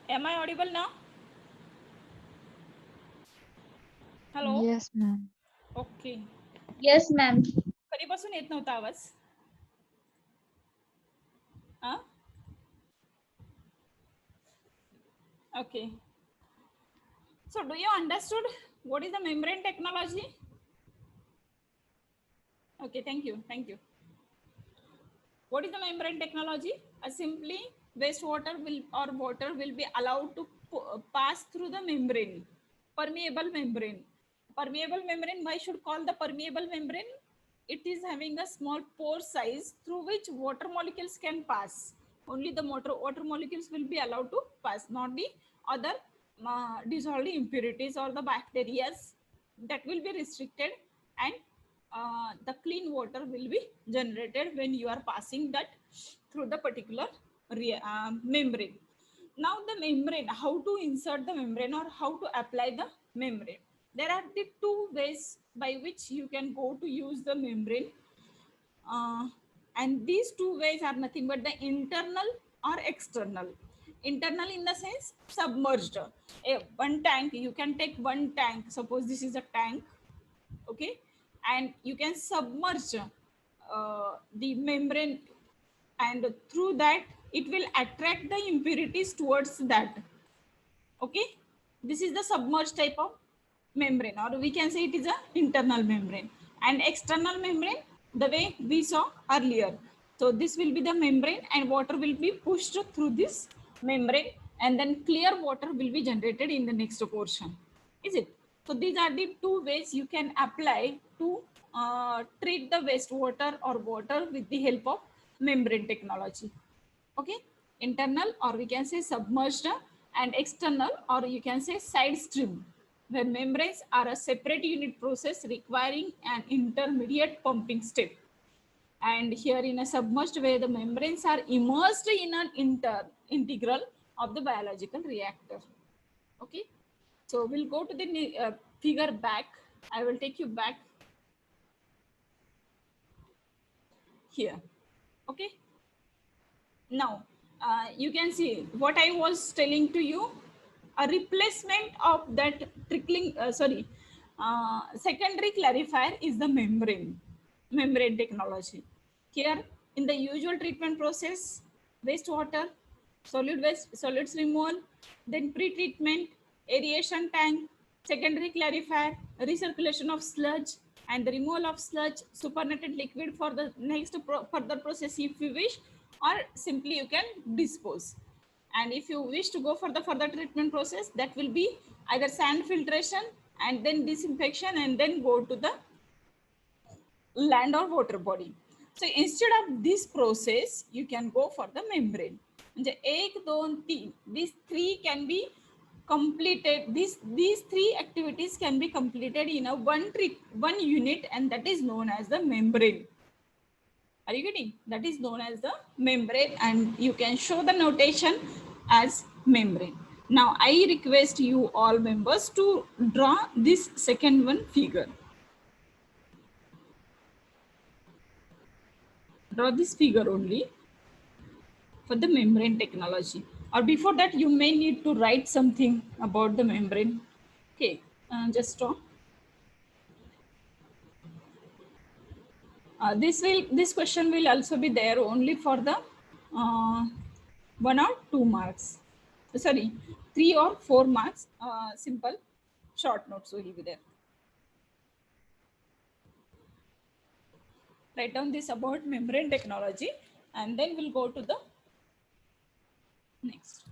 Am I audible now? Hello? Yes, ma'am. Okay. Yes, ma'am. कधीपासून येत नव्हता आवाज? Huh? Okay. So do you understood what is the membrane technology? Okay, thank you. Thank you. What is the membrane technology? Simply wastewater will or water will be allowed to pass through the membrane, permeable membrane. Permeable membrane, why should call the permeable membrane? It is having a small pore size through which water molecules can pass. Only the water molecules will be allowed to pass, not the other dissolved impurities or the bacteria that will be restricted, and the clean water will be generated when you are passing that through the particular membrane. Now the membrane, how to insert the membrane or how to apply the membrane? There are the two ways by which you can go to use the membrane, and these two ways are nothing but the internal or external. Internal in the sense submerged. One tank, you can take one tank, suppose this is a tank, okay, and you can submerge the membrane, and through that it will attract the impurities towards that. Okay, this is the submerged type of membrane, or we can say it is a internal membrane. And external membrane, the way we saw earlier, so this will be the membrane and water will be pushed through this membrane, and then clear water will be generated in the next portion, is it? So these are the two ways you can apply to treat the wastewater or water with the help of membrane technology. Okay, internal, or we can say submerged, and external, or you can say side stream, where membranes are a separate unit process requiring an intermediate pumping step. And here in a submerged way, the membranes are immersed in an integral of the biological reactor. Okay, so we'll go to the figure back. I will take you back here. Okay, now you can see what I was telling to you. A replacement of that trickling, secondary clarifier is the membrane technology. Here in the usual treatment process, wastewater, solids removal, then pre-treatment, aeration tank, secondary clarifier, recirculation of sludge, and the removal of sludge, supernatant liquid for the next further process if you wish, or simply you can dispose. And if you wish to go for the further treatment process, that will be either sand filtration and then disinfection and then go to the land or water body. So instead of this process, you can go for the membrane. म्हणजे एक दोन तीन, these three can be completed. These three activities can be completed in a one unit, and that is known as the membrane. Are you getting? That is known as the membrane, and you can show the notation as membrane. Now I request you all members to draw this second one figure. Draw this figure only for the membrane technology. Or before that, you may need to write something about the membrane. Okay, just draw. This question will also be there only for the 1 or 2 marks. Sorry, 3 or 4 marks. Simple short notes will be there. Write down this about membrane technology, and then we'll go to the next.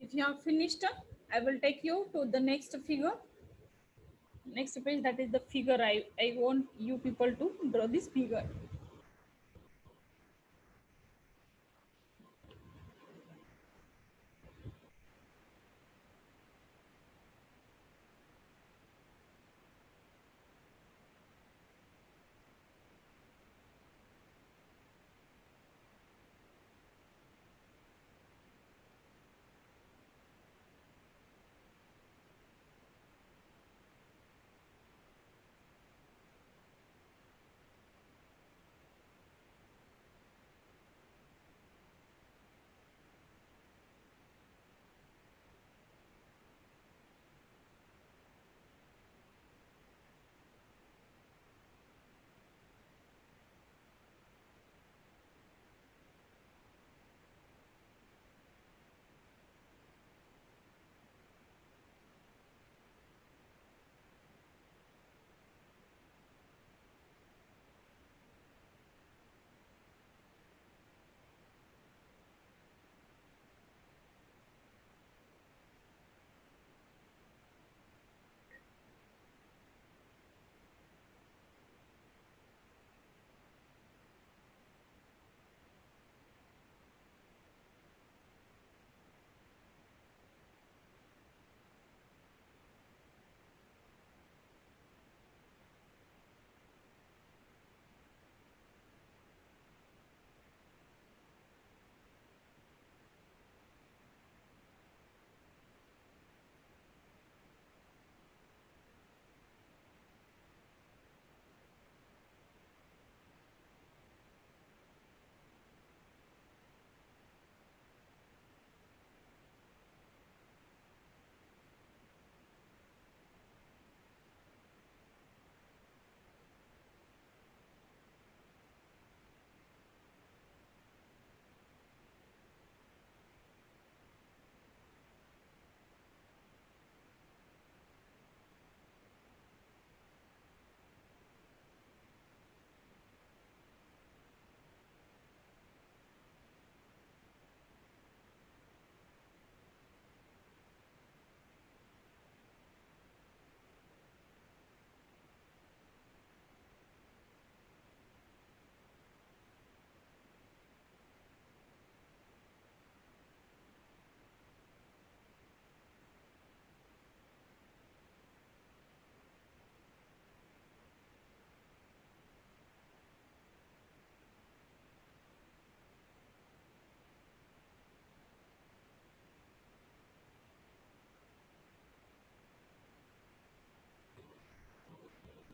If you have finished, I will take you to the next figure, next page. That is the figure. I want you people to draw this figure.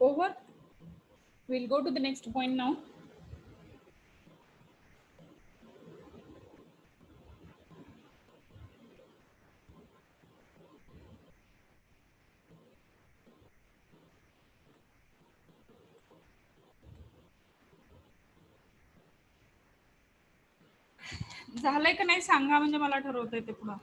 Over. We'll go to the next point now. झालंय का नाही सांगा, म्हणजे मला ठरवता येते पुढं.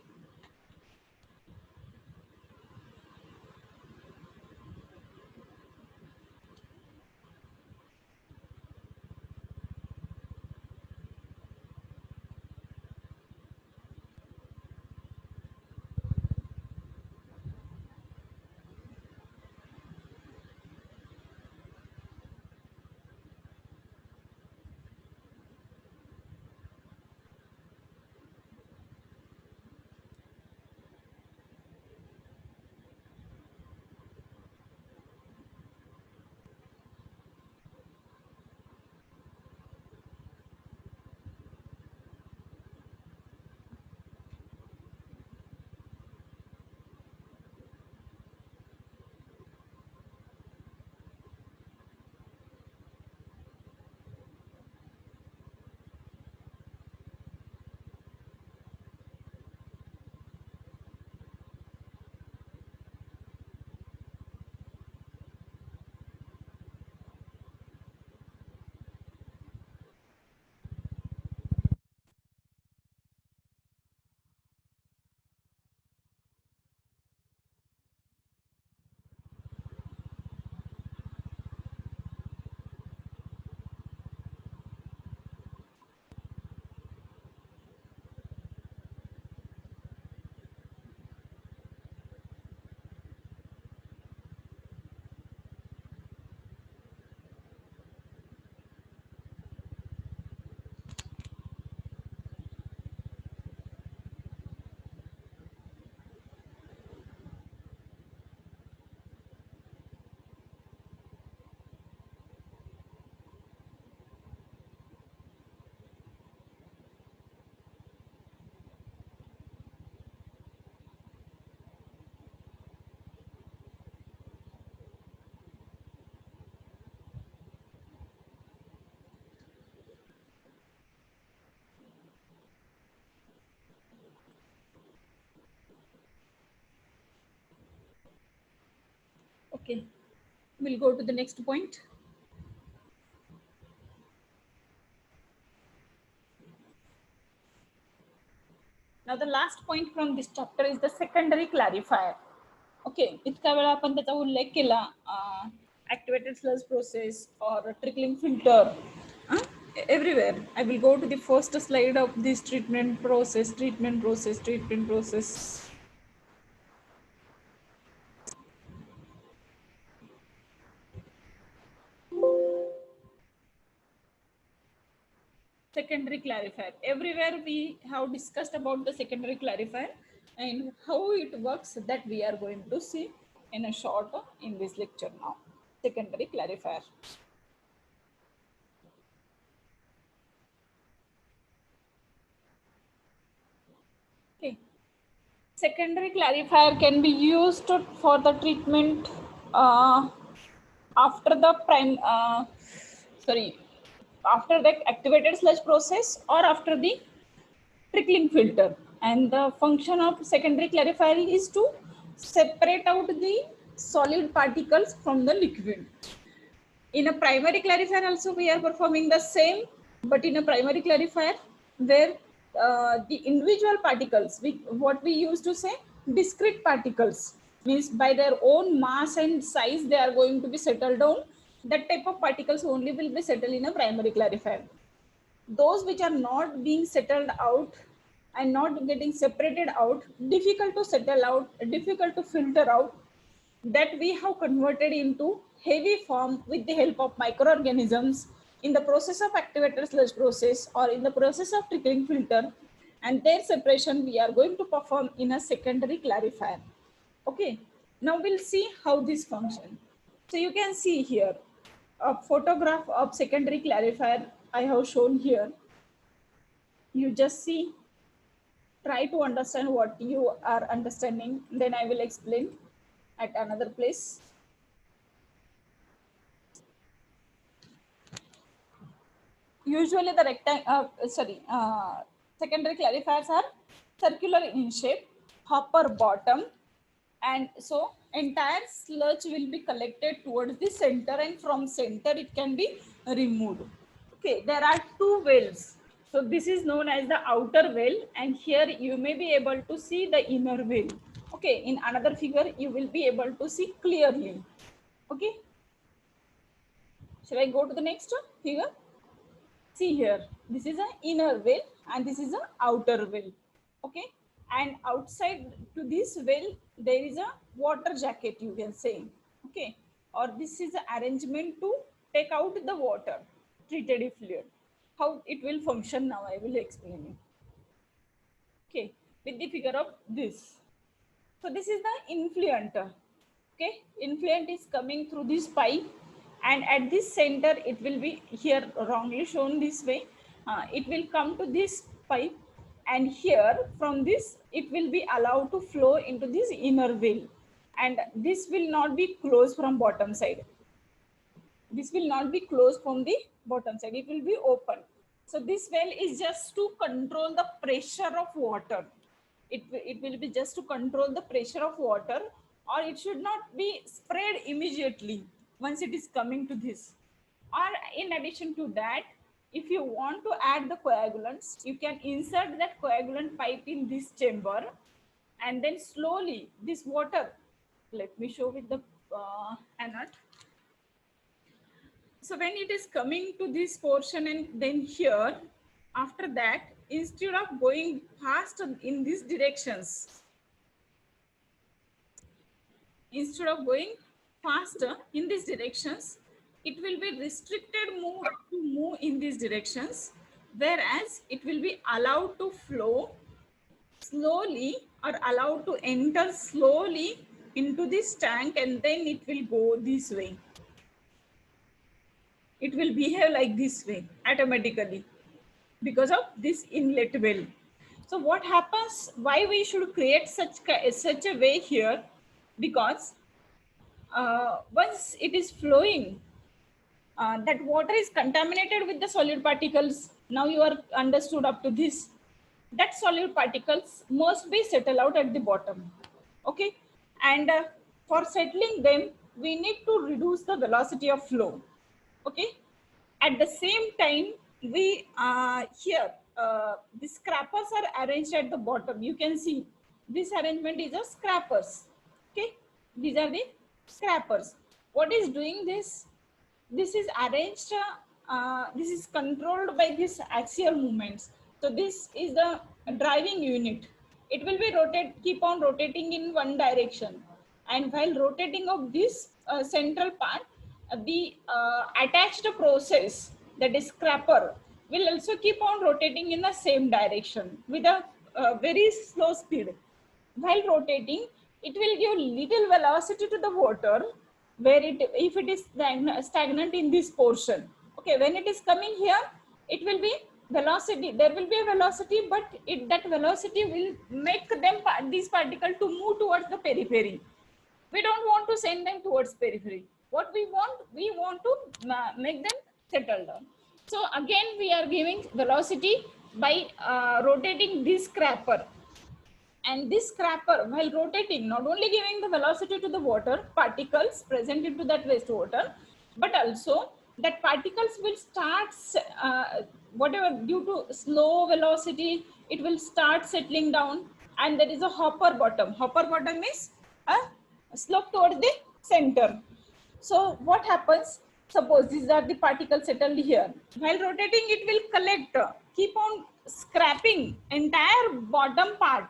Okay, we'll go to the next point. Now the last point from this chapter is the secondary clarifier. Okay, इतका वेळा आपण त्याचा उल्लेख केला activated sludge process or trickling filter. uh, Everywhere I will go to the first slide of this treatment process. Secondary clarifier. Everywhere we have discussed about the secondary clarifier and how it works, that we are going to see in a short in this lecture now. Secondary clarifier. Okay. Secondary clarifier can be used for the treatment after the after the activated sludge process or after the trickling filter. And the function of secondary clarifier is to separate out the solid particles from the liquid. In a primary clarifier also we are performing the same, but in a primary clarifier where the individual particles, what we used to say discrete particles, means by their own mass and size they are going to be settled down. That type of particles only will be settled in a primary clarifier. Those which are not being settled out and not getting separated out, difficult to settle out, difficult to filter out, that we have converted into heavy form with the help of microorganisms in the process of activated sludge process or in the process of trickling filter, and their separation we are going to perform in a secondary clarifier. Okay, now we'll see how this function. So you can see here a photograph of secondary clarifier I have shown here. You just see, try to understand what you are understanding, then I will explain at another place. Usually the secondary clarifiers are circular in shape, hopper bottom, and so entire sludge will be collected towards the center, and from center it can be removed. Okay, there are two wells. So this is known as the outer well, and here you may be able to see the inner well. Okay, in another figure you will be able to see clearly. Okay, shall I go to the next figure? See here, this is an inner well and this is an outer well. Okay, and outside to this well there is a water jacket, you can say. Okay, or this is an arrangement to take out the water, treated effluent. How it will function now I will explain you. Okay, with the figure of this. So this is the influent. Okay, influent is coming through this pipe, and at this center it will be here wrongly shown this way. It will come to this pipe, and here from this it will be allowed to flow into this inner well, and this will not be closed from bottom side. This will not be closed from the bottom side, it will be open. So this well is just to control the pressure of water. It will be just to control the pressure of water, or it should not be sprayed immediately once it is coming to this. Or in addition to that, if you want to add the coagulants, you can insert that coagulant pipe in this chamber, and then slowly this water, let me show with the anode. So when it is coming to this portion and then here, after that, instead of going fast in these directions, instead of going faster in these directions, it will be restricted to move in these directions, whereas it will be allowed to flow slowly or allowed to enter slowly into this tank, and then it will go this way. It will behave like this way automatically because of this inlet well. So what happens, why we should create such a way here? Because once it is flowing, that water is contaminated with the solid particles. Now you are understood up to this. That solid particles must be settled out at the bottom. Okay, and for settling them, we need to reduce the velocity of flow. Okay. At the same time, we here the scrappers are arranged at the bottom. You can see this arrangement is a scrappers. Okay, these are the scrappers. What is doing this? This is arranged. This is controlled by these axial movements. So this is the driving unit. It will be keep on rotating in one direction, and while rotating of this central part, the attached process, that is scrapper, will also keep on rotating in the same direction with a very slow speed. While rotating, it will give little velocity to the water where it, if it is stagnant in this portion. Okay, when it is coming here, it will be velocity. There will be a velocity, but that velocity will make them, these particles, to move towards the periphery. We don't want to send them towards periphery. What we want to make them settle down. So again, we are giving velocity by rotating this scraper. And this scraper, while rotating, not only giving the velocity to the water particles present into that wastewater, but also that particles will start, whatever, due to slow velocity, it will start settling down, and there is a hopper bottom. Hopper bottom is a slope towards the center. So what happens? Suppose these are the particles settled here. While rotating, it will collect, keep on scraping entire bottom part,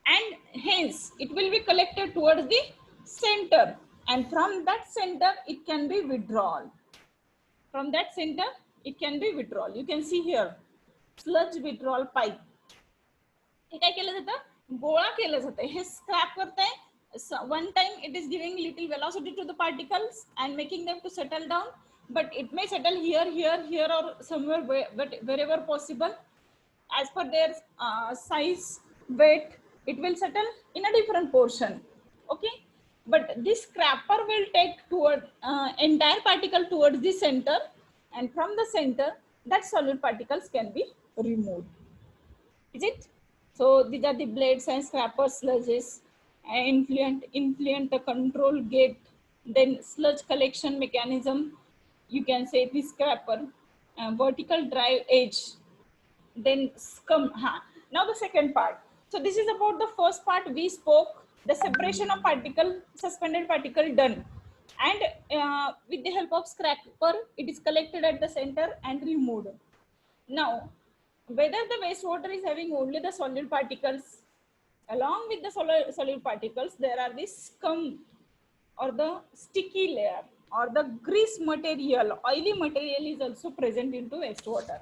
and hence it will be collected towards the center, and from that center it can be withdrawal. From that center it can be withdrawal. You can see here sludge withdrawal pipe. हे काय केलं जातं? गोळा केलं जातं. हे scrap करताय. One time it is giving little velocity to the particles and making them to settle down, but it may settle here, here, here, or somewhere, but wherever possible, as per their size, weight, it will settle in a different portion. Okay, but this scraper will take toward entire particle towards the center, and from the center that solid particles can be removed. Is it? So these are the blades and scrapper sludges, influent the control gate, then sludge collection mechanism. You can say the scraper, vertical drive edge, then scum. Now the second part. So this is about the first part. We spoke the separation of particle, suspended particle done, and with the help of scraper, it is collected at the center and removed. Now, whether the wastewater is having only the solid particles, along with the solid particles, there are the scum or the sticky layer or the grease material, oily material is also present into wastewater.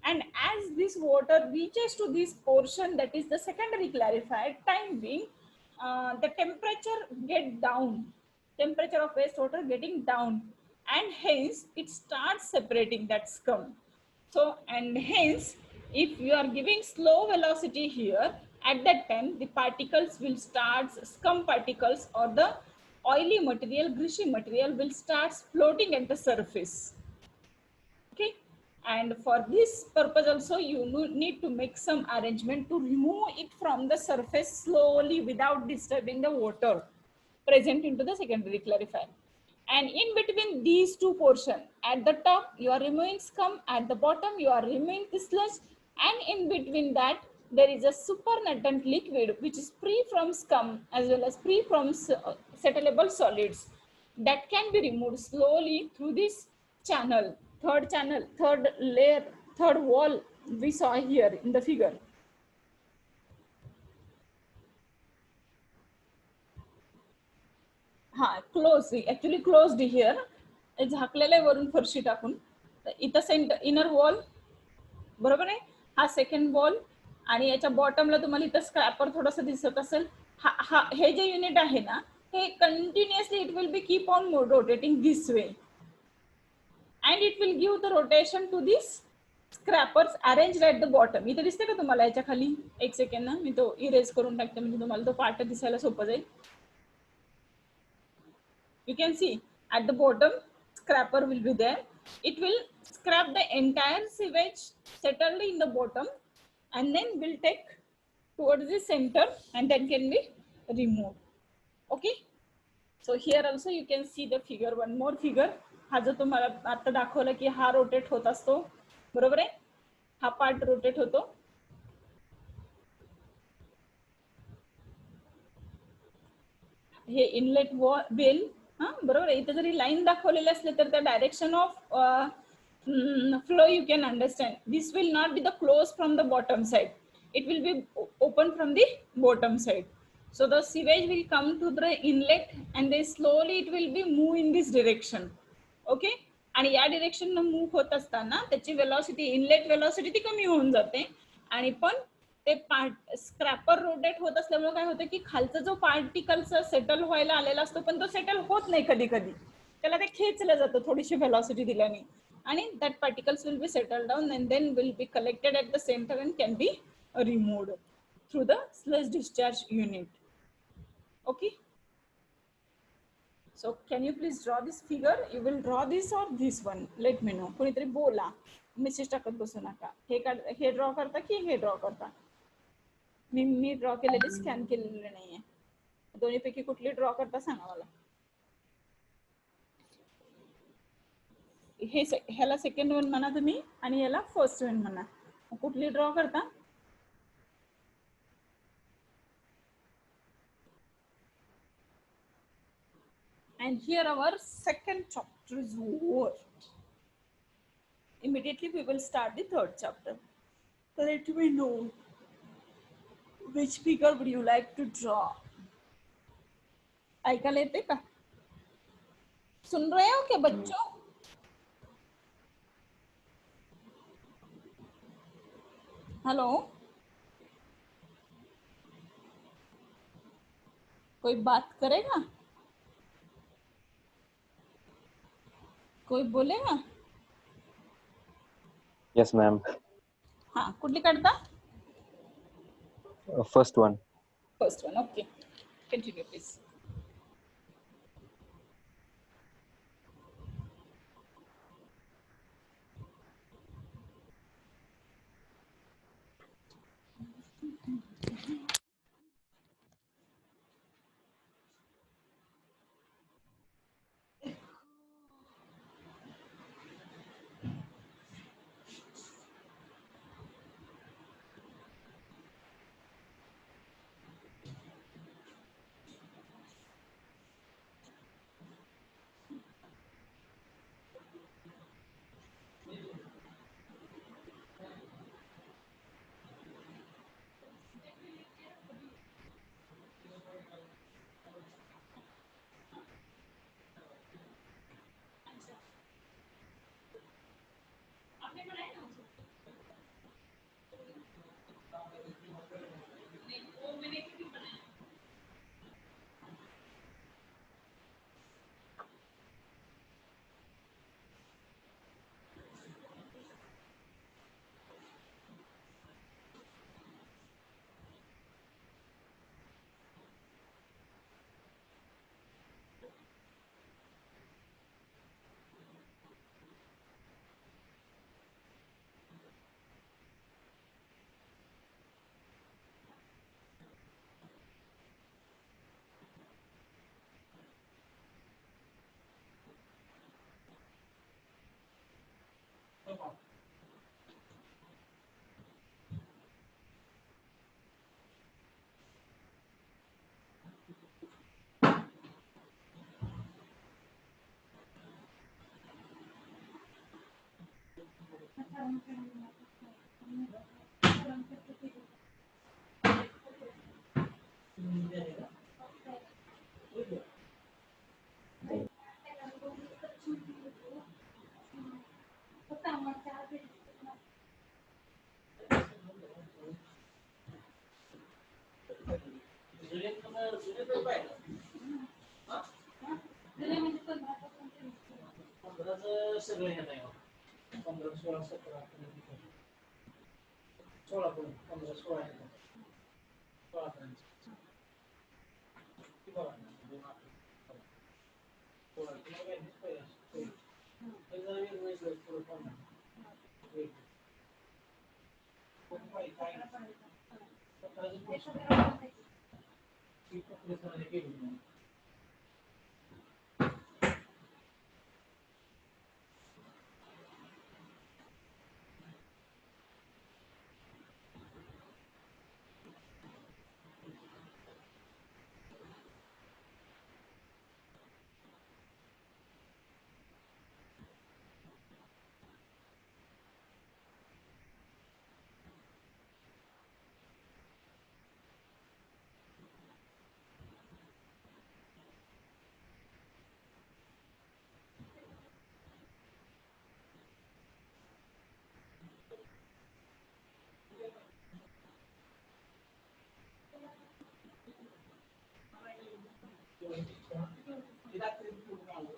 And as this water reaches to this portion, that is the secondary clarifier, time being, the temperature get down, temperature of wastewater getting down, and hence it starts separating that scum. So, and hence, if you are giving slow velocity here, at that time, the particles will start, scum particles or the oily material, greasy material will start floating at the surface. Okay. And for this purpose also, you need to make some arrangement to remove it from the surface slowly without disturbing the water present into the secondary clarifier. And in between these two portions, at the top you are removing scum, at the bottom you are removing the sludge, and in between that there is a supernatant liquid which is free from scum as well as free from settleable solids that can be removed slowly through this channel, third layer, third wall we saw here in the figure. Closed, actually closed here. झाकलेलं आहे वरून फरशी टाकून. इथं centre inner wall बरोबर आहे. हा second wall आणि याच्या बॉटमला तुम्हाला इथं स्क्रॅपर थोडंसं दिसत असेल. हे जे युनिट आहे ना, हे continuously it will be keep on rotating this way, and it will give the rotation to these scrappers arranged at the bottom. इथे दिसते का तुम्हाला याच्या खाली? एक सेकंड ना, मी तो इरेज करून टाकते म्हणजे तुम्हाला तो पार्ट दिसायला सोपं जाईल. You can see at the bottom scraper will be there. It will scrap the entire sewage settled in the bottom and then will take towards the center and then can be removed. Okay. So here also you can see the figure, one more figure. हा जो तुम्हाला आता दाखवला की हा rotate होत असतो, बरोबर आहे, हा पार्ट रोटेट होतो. हे इनलेट वेल, हा बरोबर आहे. इथे जरी लाईन दाखवलेले असले तर त्या direction of flow you can understand. This will not be the close from the bottom side, it will be open from the bottom side. So the sewage will come to the inlet and then slowly it will be move in this direction. Okay, आणि या direction न move होत असताना त्याची velocity, inlet velocity ती कमी होऊन जाते. आणि पण ते पार्ट स्क्रॅपर रोटेट होत असल्यामुळे काय होतं की खालचा जो पार्टिकलचा सेटल व्हायला आलेला असतो पण तो सेटल होत नाही, कधी कधी त्याला ते खेचलं जातं थोडीशी वेलॉसिटी दिल्याने, आणि that particles will be settled down and then will be collected at the center and can be removed through the sludge discharge unit. Okay, so can you please draw this figure? You will draw this or this one, let me know. कोणीतरी बोला, message टाकत बसू नका. हे draw करता की हे draw करता? मी draw केलेले scan केलेले नाहीये. दोन्ही पैकी कुठली ड्रॉ करता सांगा मला. हे ह्याला सेकंड वन म्हणा तुम्ही आणि याला फर्स्ट वन म्हणा. कुठली ड्रॉ करता? And here our second chapter is over. Immediately we will start the third chapter. Let me know which figure would you like to draw. ऐकायला येते का? सुन रहे हो क्या बच्चों? हेलो, कोई बात करेगा? कोई बोलेगा? Yes, ma'am. हाँ, कुठली काढता? First one. First one, okay. Continue, please. सगळं हे नाही 15 16 17 16 पर्यंत 15 16 16 पर्यंत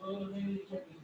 So maybe check